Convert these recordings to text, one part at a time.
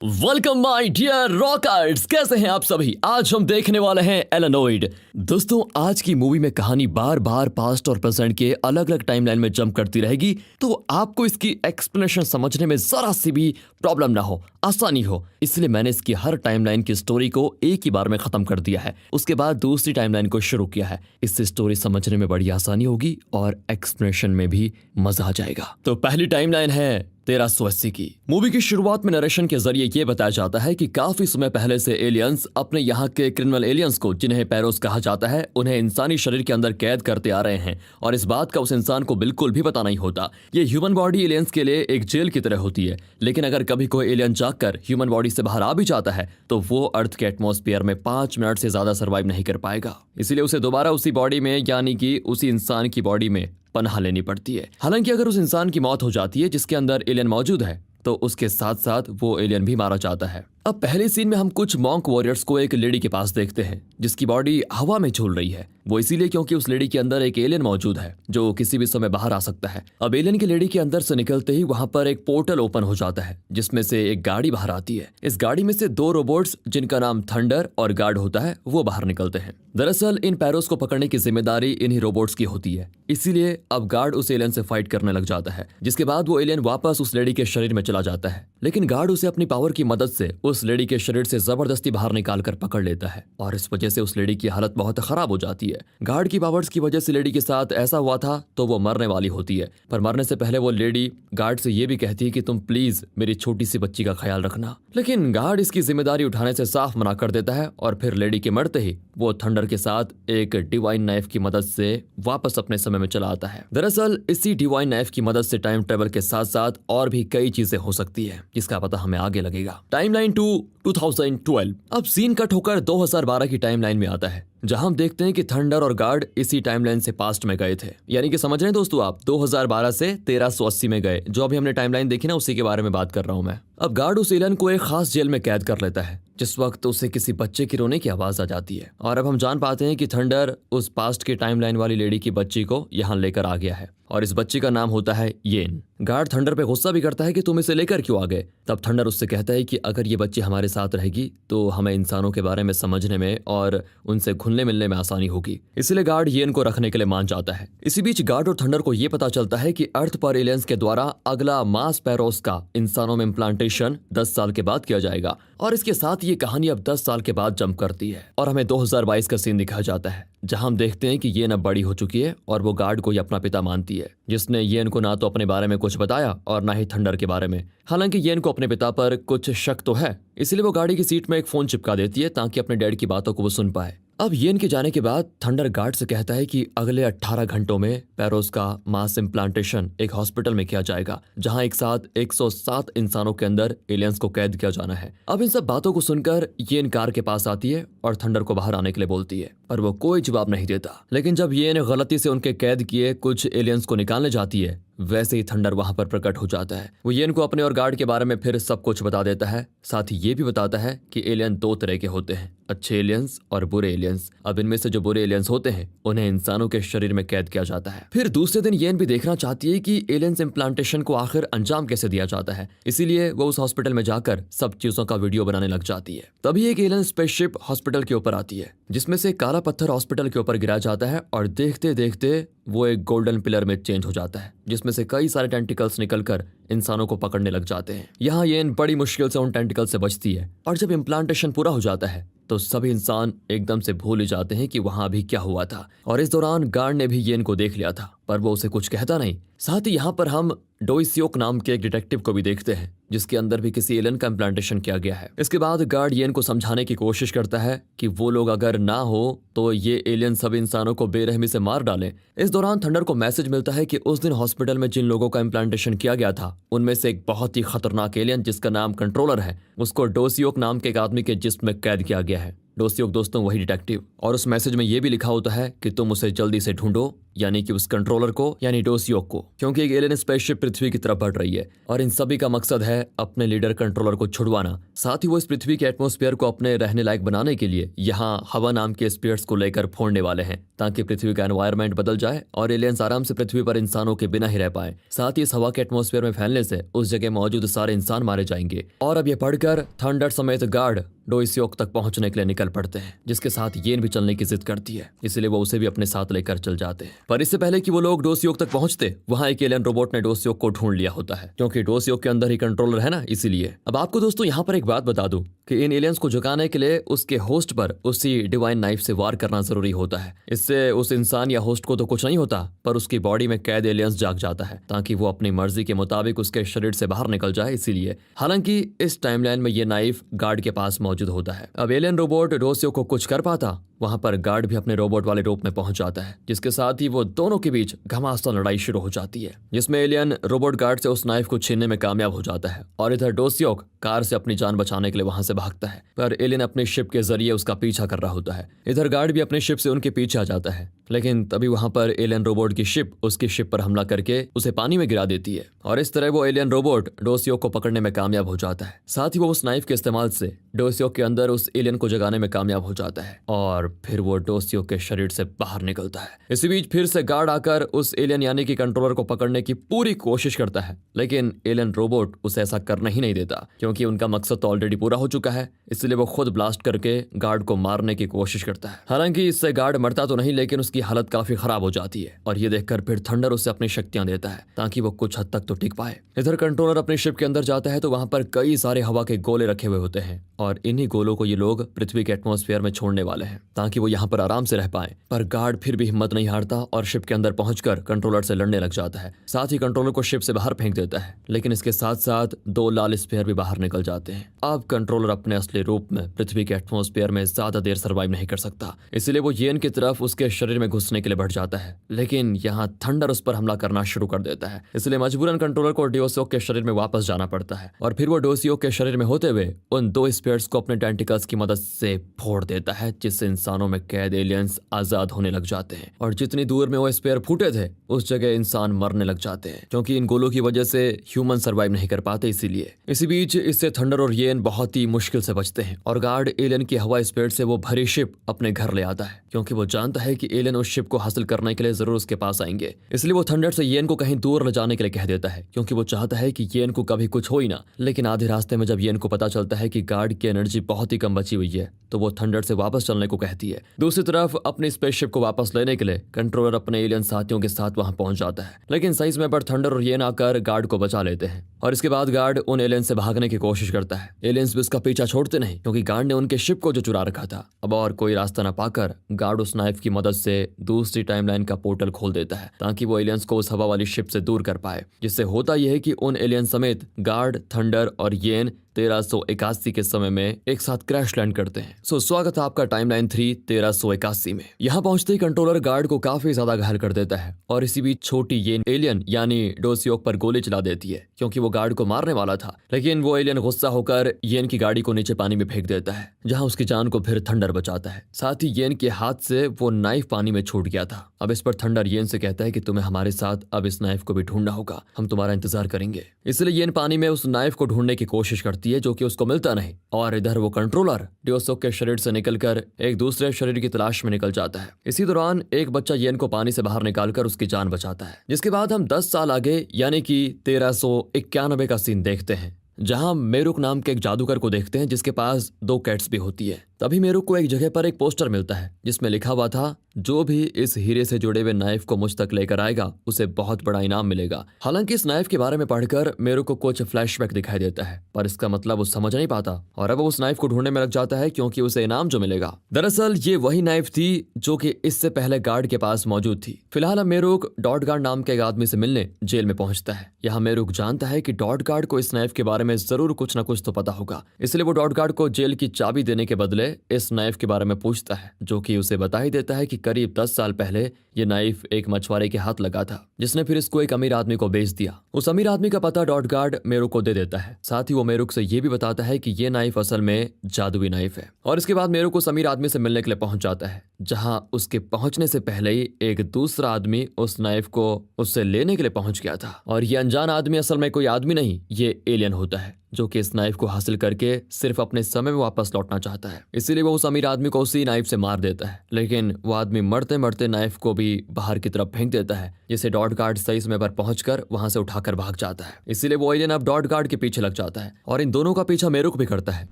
Welcome my dear rockers, कैसे हैं आप सभी। आज हम देखने वाले हैं एलेनोइड। दोस्तों, आज की मूवी में कहानी बार बार पास्ट और प्रेजेंट के अलग अलग टाइमलाइन में जंप करती रहेगी, तो आपको इसकी एक्सप्लेनेशन समझने में जरा सी भी प्रॉब्लम ना हो, आसानी हो। इसलिए मैंने इसकी हर टाइमलाइन की स्टोरी को एक ही बार में खत्म कर दिया है, उसके बाद दूसरी टाइमलाइन को शुरू किया है। इससे स्टोरी समझने में बड़ी आसानी होगी और एक्सप्लेनेशन में भी मजा आ जाएगा। तो पहली टाइमलाइन है 1380 की। मूवी की शुरुआत में नरेशन के जरिए ये बताया जाता है कि काफी समय पहले से एलियंस अपने यहाँ के क्रिमिनल एलियंस को, जिन्हें पैरोस कहा जाता है, उन्हें इंसानी शरीर के अंदर कैद करते आ रहे हैं और इस बात का उस इंसान को बिल्कुल भी पता नहीं होता। ये ह्यूमन बॉडी एलियंस के लिए एक जेल की तरह होती है, लेकिन अगर कभी कोई एलियन जागकर ह्यूमन बॉडी से बाहर आ भी जाता है तो वो अर्थ के एटमॉस्फेयर में 5 मिनट से ज्यादा सर्वाइव नहीं कर पाएगा। इसीलिए उसे दोबारा उसी बॉडी में, यानी कि उसी इंसान की बॉडी में पनाह लेनी पड़ती है। हालांकि अगर उस इंसान की मौत हो जाती है जिसके अंदर एलियन मौजूद है, तो उसके साथ साथ वो एलियन भी मारा जाता है। अब पहले सीन में हम कुछ मॉन्क वॉरियर्स को एक लेडी के पास देखते हैं जिसकी बॉडी हवा में झूल रही है। वो इसीलिए क्योंकि उस लेडी के अंदर एक एलियन मौजूद है जो किसी भी समय बाहर आ सकता है। अब एलियन की लेडी के अंदर से निकलते ही वहां पर एक पोर्टल ओपन हो जाता है जिसमें से एक गाड़ी बाहर आती है। इस गाड़ी में से 2 रोबोट्स, जिनका नाम थंडर और गार्ड होता है, वो बाहर निकलते हैं। दरअसल इन पैरोस को पकड़ने की जिम्मेदारी इन्हीं रोबोट्स की होती है, इसीलिए अब गार्ड उस एलियन से फाइट करने लग जाता है, जिसके बाद वो एलियन वापस उस लेडी के शरीर में चला जाता है। लेकिन गार्ड उसे अपनी पावर की मदद से उस लेडी के शरीर से जबरदस्ती बाहर निकाल कर पकड़ लेता है और इस वजह से उस लेडी की हालत बहुत खराब हो जाती है। गार्ड की पावर्स की वजह से लेडी के साथ ऐसा हुआ था तो वो मरने वाली होती है, पर मरने से पहले वो लेडी गार्ड से ये भी कहती है कि तुम प्लीज मेरी छोटी सी बच्ची का ख्याल रखना। लेकिन गार्ड इसकी जिम्मेदारी उठाने से साफ मना कर देता है और फिर लेडी के मरते ही वो थंडर के साथ एक डिवाइन नाइफ की मदद से वापस अपने समय में चला आता है। दरअसल इसी डिवाइन नाइफ की मदद से टाइम ट्रेवल के साथ साथ और भी कई चीजें हो सकती है, जिसका पता हमें आगे लगेगा। टाइमलाइन 2012। अब सीन कट होकर 2012 की टाइमलाइन में आता है, जहां हम देखते हैं कि थंडर और गार्ड इसी टाइमलाइन से पास्ट में गए थे। यानी कि समझ रहे हैं दोस्तों आप, 2012 से 1380 में गए। जो अभी हमने टाइमलाइन देखी ना, उसी के बारे में बात कर रहा हूं मैं। अब गार्ड उस एलियन को एक खास जेल में कैद कर लेता है, जिस वक्त उसे किसी बच्चे की रोने की आवाज आ जाती है और अब हम जान पाते हैं कि थंडर उस पास्ट की टाइमलाइन वाली लेडी की बच्ची को यहाँ लेकर आ गया है और इस बच्ची का नाम होता है येन। गार्ड थंडर पे गुस्सा भी करता है कि तुम इसे लेकर क्यों आ गए। तब थंडर उससे कहता है कि अगर ये बच्ची हमारे साथ रहेगी तो हमें इंसानों के बारे में समझने में और उनसे घुलने मिलने में आसानी होगी। इसलिए गार्ड येन को रखने के लिए मान जाता है। इसी बीच गार्ड और थंडर को यह पता चलता है कि अर्थ पर एलियंस के द्वारा अगला मास पैरोस का इंसानों में इम्प्लांटेशन 10 साल के बाद किया जाएगा और इसके साथ ये कहानी अब 10 साल के बाद जंप करती है और हमें 2022 का सीन दिखाया जाता है, जहां हम देखते हैं कि येन अब बड़ी हो चुकी है और वो गार्ड को ही अपना पिता मानती है, जिसने येन को ना तो अपने बारे में कुछ बताया और ना ही थंडर के बारे में। हालांकि येन को अपने पिता पर कुछ शक तो है, इसलिए वो गाड़ी की सीट में एक फोन चिपका देती है ताकि अपने डैड की बातों को वो सुन पाए। अब येन के जाने के बाद थंडर गार्ड से कहता है कि अगले 18 घंटों में पैरोस का मास इम्प्लांटेशन एक हॉस्पिटल में किया जाएगा, जहां एक साथ 107 इंसानों के अंदर एलियंस को कैद किया जाना है। अब इन सब बातों को सुनकर येन कार के पास आती है और थंडर को बाहर आने के लिए बोलती है, पर वो कोई जवाब नहीं देता। लेकिन जब येन गलती से उनके कैद किए कुछ एलियंस को निकालने जाती है, वैसे ही थंडर वहां पर प्रकट हो जाता है। वो येन को अपने और गार्ड के बारे में फिर सब कुछ बता देता है, साथ ही ये भी बताता है कि एलियन 2 तरह के होते हैं, अच्छे एलियंस और बुरे एलियंस। अब इनमें से जो बुरे एलियंस होते हैं उन्हें इंसानों के शरीर में कैद किया जाता है। फिर दूसरे दिन येन भी देखना चाहती है कि एलियंस इम्प्लांटेशन को आखिर अंजाम कैसे दिया जाता है, इसीलिए वो उस हॉस्पिटल में जाकर सब चीजों का वीडियो बनाने लग जाती है। तभी एक एलियन स्पेसशिप हॉस्पिटल के ऊपर आती है, जिसमें से काला पत्थर हॉस्पिटल के ऊपर गिरा जाता है और देखते देखते वो एक गोल्डन पिलर में चेंज हो जाता है, जिसमें से कई सारे टेंटिकल्स निकलकर इंसानों को पकड़ने लग जाते हैं। यहाँ येन बड़ी मुश्किल से उन टेंटिकल से बचती है और जब इम्प्लांटेशन पूरा हो जाता है तो सभी इंसान एकदम से भूल ही जाते हैं कि वहां अभी क्या हुआ था। और इस दौरान गार्ड ने भी येन को देख लिया था, पर वो उसे कुछ कहता नहीं। साथ ही यहाँ पर हम डोइसियोक नाम के एक डिटेक्टिव को भी देखते हैं, जिसके अंदर भी किसी एलियन का इम्प्लांटेशन किया गया है। इसके बाद गार्ड येन को समझाने की कोशिश करता है कि वो लोग अगर ना हो तो ये एलियन सब इंसानों को बेरहमी से मार डालें। इस दौरान थंडर को मैसेज मिलता है कि उस दिन हॉस्पिटल में जिन लोगों का इम्प्लांटेशन किया गया था उनमें से एक बहुत ही खतरनाक एलियन जिसका नाम कंट्रोलर है, उसको डोसियोक नाम के एक आदमी के जिस्म में कैद किया गया है। डोसियोक दोस्तों वही डिटेक्टिव, और उस मैसेज में ये भी लिखा होता है कि तुम उसे जल्दी से ढूंढो, यानी कि उस कंट्रोलर को, यानी डोसियोक को, क्योंकि एक एलियन स्पेसशिप पृथ्वी की तरफ बढ़ रही है और इन सभी का मकसद है अपने लीडर कंट्रोलर को छुड़वाना। साथ ही वो इस पृथ्वी के एटमॉस्फेयर को अपने रहने लायक बनाने के लिए यहाँ हवा नाम के स्पीयर्स को लेकर फोड़ने वाले हैं, ताकि पृथ्वी का एनवायरनमेंट बदल जाए और एलियंस आराम से पृथ्वी पर इंसानों के बिना ही रह पाए। साथ ही इस हवा के एटमॉस्फेयर में फैलने से उस जगह मौजूद सारे इंसान मारे जाएंगे। और अब ये पढ़कर थंडर समेत गार्ड डोसियोक तक पहुंचने के लिए निकल पड़ते हैं, जिसके साथ येन भी चलने की जिद करती है, इसलिए वो उसे भी अपने साथ लेकर चल जाते हैं। पर इससे पहले कि वो लोग डोसियोक तक पहुंचते, वहां एक एलियन रोबोट ने डोसियोक को ढूंढ लिया होता है, क्योंकि डोसियोक के अंदर ही कंट्रोलर है ना, इसीलिए। अब आपको दोस्तों यहाँ पर एक बात बता दूं कि इन एलियंस को झुकाने के लिए उसके होस्ट पर उसी डिवाइन नाइफ से वार करना जरूरी होता है। इससे उस इंसान या होस्ट को तो कुछ नहीं होता, पर उसकी बॉडी में कैद एलियंस जाग जाता है, ताकि वो अपनी मर्जी के मुताबिक उसके शरीर से बाहर निकल जाए, इसीलिए। हालांकि इस टाइमलाइन में ये नाइफ गार्ड के पास मौजूद होता है। अब एलियन रोबोट डोसियोक को कुछ कर पाता, वहां पर गार्ड भी अपने रोबोट वाले रूप में पहुंच जाता है, जिसके साथ ही वो दोनों के बीच घमासान लड़ाई शुरू हो जाती है, जिसमें एलियन रोबोट गार्ड से उस नाइफ को छीनने में कामयाब हो जाता है और इधर डोसियोक कार से अपनी जान बचाने के लिए वहां से भागता है, पर एलियन अपने शिप के जरिए उसका पीछा कर रहा होता है। इधर गार्ड भी अपने शिप से उनके पीछे आ जाता है, लेकिन तभी वहां पर एलियन रोबोट की शिप उसकी शिप पर हमला करके उसे पानी में गिरा देती है और इस तरह वो एलियन रोबोट डोसियोक को पकड़ने में कामयाब हो जाता है। साथ ही वो उस नाइफ के इस्तेमाल से डोसियोक के अंदर उस एलियन को जगाने में कामयाब हो जाता है और फिर वो डोसियोक के शरीर से बाहर निकलता है। इसी बीच फिर से गार्ड आकर उस एलियन यानी कि कंट्रोलर को पकड़ने की पूरी कोशिश करता है, लेकिन एलियन रोबोट उसे ऐसा करने ही नहीं देता, क्योंकि उनका मकसद तो ऑलरेडी पूरा हो चुका है, इसलिए वो खुद ब्लास्ट करके गार्ड को मारने की कोशिश करता है। हालांकि इससे गार्ड मरता तो नहीं, लेकिन उसकी हालत काफी खराब हो जाती है और ये देखकर फिर थंडर उसे अपनी शक्तियां देता है, ताकि वो कुछ हद तक तो टिक पाए। इधर कंट्रोलर अपनी शिप के अंदर जाता है तो वहां पर कई सारे हवा के गोले रखे हुए होते हैं और इन्हीं गोलों को ये लोग पृथ्वी के एटमॉस्फेयर में छोड़ने वाले हैं, ताकि वो यहाँ पर आराम से रह पाए। पर गार्ड फिर भी हिम्मत नहीं हारता और शिप के अंदर पहुंचकर कंट्रोलर से लड़ने लग जाता है। साथ ही कंट्रोलर को शिप से बाहर फेंक देता है, लेकिन इसके साथ साथ 2 लाल स्फीयर भी बाहर निकल जाते हैं। अब कंट्रोलर अपने असली रूप में पृथ्वी के एटमॉस्फेयर में ज्यादा देर सर्वाइव नहीं कर सकता, इसलिए वो येन की तरफ उसके शरीर में घुसने के लिए बढ़ जाता है, लेकिन यहाँ थंडर उस पर हमला करना शुरू कर देता है, इसलिए मजबूरन कंट्रोलर को डोसियोक के शरीर में वापस जाना पड़ता है और फिर वो डोसियोक के शरीर में होते हुए उन 2 स्फीयर्स को अपने टेंटिकल्स की मदद से फोड़ देता है, जिससे इंसानों में कैद एलियंस आजाद होने लग जाते हैं और जितनी दूर में वो स्फीयर फूटे थे उस जगह इंसान मरने लग जाते हैं, क्योंकि इन गोलों की वजह से ह्यूमन सर्वाइव नहीं कर पाते, इसीलिए। इसी बीच इससे थंडर और येन बहुत ही मुश्किल से बचते हैं और गार्ड एलियन की हवा स्पीड से वो भरी शिप अपने घर ले आता है, क्योंकि वो जानता है कि एलियन उस शिप को हासिल करने के लिए जरूर उसके पास आएंगे। इसलिए वो थंडर से येन को कहीं दूर ले जाने के लिए कह देता है, क्योंकि वो चाहता है कि येन को कभी कुछ हो ही ना। लेकिन आधे रास्ते में जब येन को पता चलता है कि गार्ड की एनर्जी बहुत ही कम बची हुई है, तो वो थंडर से वापस चलने को कहती है। दूसरी तरफ अपनी स्पेसशिप को वापस लेने के लिए कंट्रोलर अपने एलियन साथियों के साथ वहां पहुंच जाता है, लेकिन सही समय पर थंडर और येन आकर गार्ड को बचा लेते हैं और इसके बाद गार्ड उन एलियन से भागने की कोशिश करता है। एलियंस भी उसका पीछा छोड़ते नहीं, क्योंकि गार्ड ने उनके शिप को जो चुरा रखा था। अब और कोई रास्ता न पाकर गार्ड उस नाइफ की मदद से दूसरी टाइमलाइन का पोर्टल खोल देता है, ताकि वो एलियंस को उस हवा वाली शिप से दूर कर पाए। जिससे होता यह है कि उन एलियन समेत गार्ड, थंडर और येन 1381 के समय में एक साथ क्रैश लैंड करते हैं। स्वागत है आपका टाइमलाइन 3 1381 में। यहाँ पहुंचते ही कंट्रोलर गार्ड को काफी ज्यादा घायल कर देता है और इसी बीच छोटी येन एलियन यानी डोसियोक पर गोली चला देती है, क्योंकि वो गार्ड को मारने वाला था। लेकिन वो एलियन गुस्सा होकर येन की गाड़ी को नीचे पानी में फेंक देता है, जहाँ उसकी जान को फिर थंडर बचाता है। साथ ही येन के हाथ से वो नाइफ पानी में छूट गया था। अब इस पर थंडर येन से कहता है कि तुम्हें हमारे साथ अब इस नाइफ को भी ढूंढना होगा, हम तुम्हारा इंतजार करेंगे। इसलिए येन पानी में उस नाइफ को ढूंढने की कोशिश करती है, जो कि उसको मिलता नहीं, और इधर वो कंट्रोलर डोसियोक के शरीर से निकलकर एक दूसरे शरीर की तलाश में निकल जाता है। इसी दौरान एक बच्चा येन को पानी से बाहर निकालकर उसकी जान बचाता है। जिसके बाद हम 10 साल आगे यानी कि 1391 का सीन देखते हैं, जहां मेरुक नाम के एक जादूगर को देखते हैं, जिसके पास 2 कैट्स भी होती है। तभी मेरुक को एक जगह पर एक पोस्टर मिलता है, जिसमें लिखा हुआ था, जो भी इस हीरे से जुड़े हुए नाइफ को मुझ तक लेकर आएगा उसे बहुत बड़ा इनाम मिलेगा। हालांकि इस नाइफ के बारे में पढ़कर मेरुक को कुछ फ्लैशबैक दिखाई देता है, पर इसका मतलब वो समझ नहीं पाता और अब वो उस नाइफ को ढूंढने में लग जाता है, क्योंकि उसे इनाम जो मिलेगा दरअसल ये वही नाइफ थी जो कि इससे पहले गार्ड के पास मौजूद थी। फिलहाल अब मेरुक डॉट गार्ड नाम के एक आदमी से मिलने जेल में पहुंचता है। यहाँ मेरुक जानता है कि डॉट गार्ड को इस नाइफ के बारे में जरूर कुछ न कुछ तो पता होगा, इसलिए वो डॉट गार्ड को जेल की चाबी देने के बदले इस नाइफ के बारे में पूछता है, जो कि उसे बता ही देता है कि करीब 10 साल पहले ये नाइफ एक मछुआरे के हाथ लगा था, जिसने फिर इसको एक अमीर आदमी को बेच दिया। उस अमीर आदमी का पता डॉट गार्ड मेरुक को दे देता है। साथ ही वो मेरुक से ये भी बताता है कि ये नाइफ असल में जादुई नाइफ है। और इसके बाद मेरुक उस अमीर आदमी से मिलने के लिए पहुंच जाता है, जहां उसके पहुंचने से पहले ही एक दूसरा आदमी उस नाइफ को उससे लेने के लिए पहुंच गया था। और ये अनजान आदमी असल में कोई आदमी नहीं, ये एलियन होता है, जो कि इस नाइफ को हासिल करके सिर्फ अपने समय में वापस लौटना चाहता है। इसीलिए वो उस अमीर आदमी को उसी नाइफ से मार देता है, लेकिन वो आदमी मरते मरते नाइफ को भी बाहर की तरफ फेंक देता है, जिसे डॉट गार्ड सही समय पर पहुंचकर वहां से उठाकर भाग जाता है। इसीलिए वो एलियन अब डॉट गार्ड के पीछे लग जाता है और इन दोनों का पीछा मेरुक भी करता है,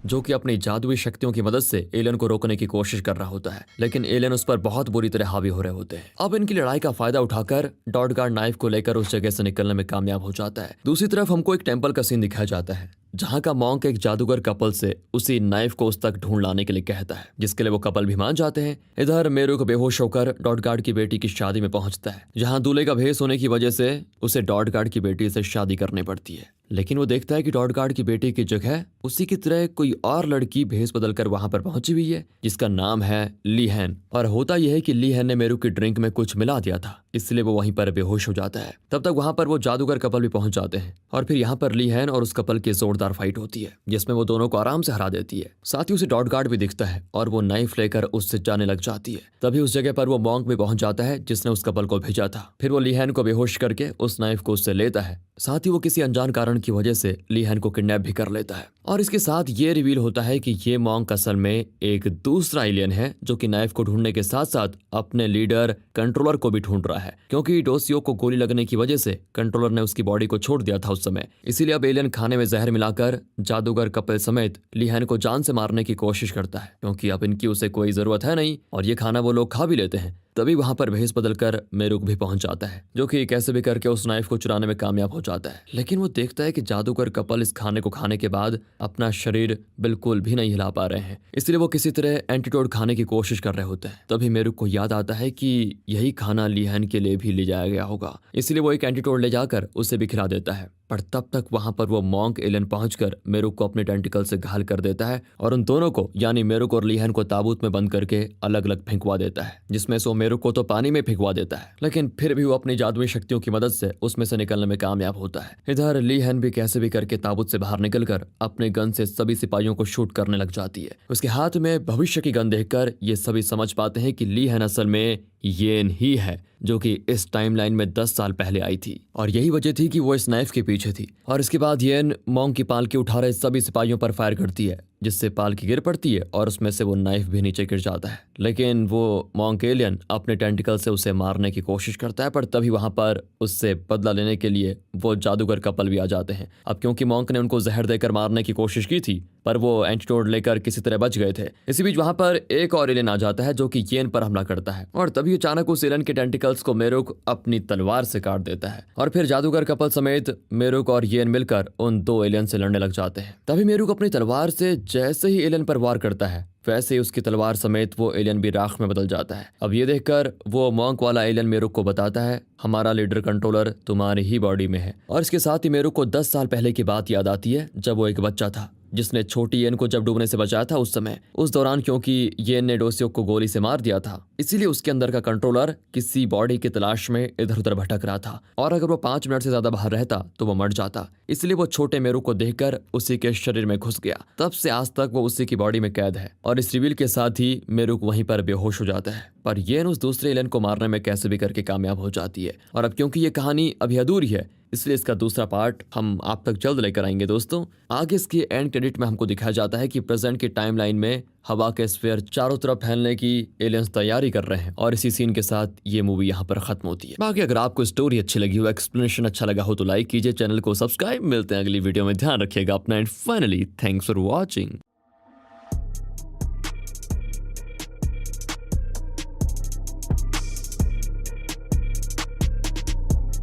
जो कि अपनी जादुई शक्तियों की मदद से एलियन को रोकने की कोशिश कर रहा होता है, लेकिन एलियन उस पर बहुत बुरी तरह हावी हो रहे होते हैं। अब इनकी लड़ाई का फायदा उठाकर डॉट गार्ड नाइफ को लेकर उस जगह से निकलने में कामयाब हो जाता है। दूसरी तरफ हमको एक टेंपल का सीन दिखाया जाता है, जहां का मॉन्क एक जादूगर कपल से उसी नाइफ को उस तक ढूंढ लाने के लिए कहता है, जिसके लिए वो कपल भी मान जाते हैं। इधर मेरुक बेहोश होकर डॉट गार्ड की बेटी की शादी में पहुंचता है, जहां दूल्हे का भेष होने की वजह से उसे डॉट गार्ड की बेटी से शादी करनी पड़ती है। लेकिन वो देखता है कि डॉट गार्ड की बेटी की जगह उसी की तरह कोई और लड़की भेष बदलकर वहां पर पहुंची हुई है, जिसका नाम है लीहन। और होता यह है कि लीहन ने मेरुक की ड्रिंक में कुछ मिला दिया था, इसलिए वो वहीं पर बेहोश हो जाता है। तब तक वहां पर वो जादूगर कपल भी पहुंच जाते हैं और फिर यहाँ पर लीहन और उस कपल की जोरदार फाइट होती है, जिसमें वो दोनों को आराम से हरा देती है। साथ ही उसे डॉट गार्ड भी दिखता है और वो नाइफ लेकर उससे जाने लग जाती है। तभी उस जगह पर वो मॉन्क भी पहुंच जाता है, जिसने उस कपल को भेजा था। फिर वो लीहन को बेहोश करके उस नाइफ को उससे लेता है। साथ ही वो किसी अनजान कारण की वजह से लीहन को किडनैप भी कर लेता है। और इसके साथ ये रिवील होता है कि ये मॉन्क असल में एक दूसरा एलियन है, जो कि नाइफ को ढूंढने के साथ साथ अपने लीडर कंट्रोलर को भी ढूंढ रहा है, क्योंकि डोसियो को गोली लगने की वजह से कंट्रोलर ने उसकी बॉडी को छोड़ दिया था उस समय। इसीलिए अब एलियन खाने में जहर मिलाकर जादूगर कपल समेत लीहन को जान से मारने की कोशिश करता है, क्योंकि अब इनकी उसे कोई जरूरत है नहीं और ये खाना वो लोग खा भी लेते हैं। तभी वहां पर भेष बदलकर मेरुक भी पहुंच जाता है, जो कि कैसे भी करके उस नाइफ को चुराने में कामयाब हो जाता है। लेकिन वो देखता है कि जादूगर कपल इस खाने को खाने के बाद अपना शरीर बिल्कुल भी नहीं हिला पा रहे हैं, इसलिए वो किसी तरह एंटीडोट खाने की कोशिश कर रहे होते हैं। तभी मेरुक को याद आता है कि यही खाना लीहन के लिए भी ले जाया गया होगा, इसलिए वो एक एंटीडोट ले जाकर उसे भी खिला देता है। पर तब तक वहां पर वो मॉन्क एलियन पहुंचकर मेरुक को अपने टेंटिकल से घायल कर देता है और उन दोनों को यानी मेरुक और लीहन को ताबूत में बंद करके अलग अलग फेंकवा देता है, जिसमें से वो मेरुक को तो पानी में फेंकवा देता है, लेकिन फिर भी वो अपनी जादुई शक्तियों की मदद से उसमें से निकलने में कामयाब होता है। इधर लीहन भी कैसे भी करके ताबूत से बाहर निकलकर अपने गन से सभी सिपाहियों को शूट करने लग जाती है। उसके हाथ में भविष्य की गन देखकर ये सभी समझ पाते हैं कि लीहन असल में येन ही है, जो कि इस टाइमलाइन में 10 साल पहले आई थी और यही वजह थी कि वो इस नाइफ के पीछे थी। और इसके बाद येन मॉन्क की पालकी उठा रहे सभी सिपाहियों पर फायर करती है, जिससे पालकी गिर पड़ती है और उसमें से वो नाइफ भी नीचे गिर जाता है। लेकिन वो मॉन्क एलियन अपने टेंटिकल से उसे मारने की कोशिश करता है, पर तभी वहां पर उससे बदला लेने के लिए वो जादूगर कपल भी आ जाते हैं। अब क्योंकि मॉन्क ने उनको जहर देकर मारने की कोशिश की थी, पर वो एंटीडोट लेकर किसी तरह बच गए थे। इसी बीच वहां पर एक और एलियन आ जाता है, जो कि येन पर हमला करता है और तभी अचानक उस एलियन के टेंटिकल्स को मेरुक अपनी तलवार से काट देता है और फिर जादूगर कपल समेत मेरुक और येन मिलकर उन दो एलियन से लड़ने लग जाते हैं। तभी मेरुक अपनी तलवार से जैसे ही एलियन पर वार करता है, वैसे ही उसकी तलवार समेत वो एलियन भी राख में बदल जाता है। अब ये देखकर वो मॉन्क वाला एलियन मेरुक को बताता है, हमारा लीडर कंट्रोलर तुम्हारी ही बॉडी में है। और इसके साथ ही मेरुक को 10 साल पहले की बात याद आती है, जब वो एक बच्चा था, जिसने छोटी येन को जब डूबने से बचाया था उस समय। उस दौरान क्योंकि येन ने डोसियो को गोली से मार दिया था, इसीलिए उसके अंदर का कंट्रोलर किसी बॉडी की तलाश में इधर उधर भटक रहा था और अगर वो 5 मिनट से ज्यादा बाहर रहता तो वो मर जाता। इसलिए वो छोटे मेरुक को देखकर उसी के शरीर में घुस गया। तब से आज तक वो उसी की बॉडी में कैद है और इस रिवील के साथ ही मेरुक वहीं पर बेहोश हो जाता है। पर येन उस दूसरे एलियन को मारने में कैसे भी करके कामयाब हो जाती है। और अब क्योंकि ये कहानी अभी अधूरी है, इसलिए इसका दूसरा पार्ट हम आप तक जल्द लेकर आएंगे दोस्तों। आगे इसके एंड क्रेडिट में हमको दिखाया जाता है कि प्रेजेंट की टाइमलाइन में हवा के स्फीयर चारों तरफ फैलने की एलियंस तैयारी कर रहे हैं और इसी सीन के साथ ये मूवी यहाँ पर खत्म होती है। बाकी अगर आपको स्टोरी अच्छी लगी हो, एक्सप्लेनेशन अच्छा लगा हो तो लाइक कीजिए, चैनल को सब्सक्राइब। मिलते हैं अगली वीडियो में, ध्यान रखिएगा अपना and finally thanks for watching.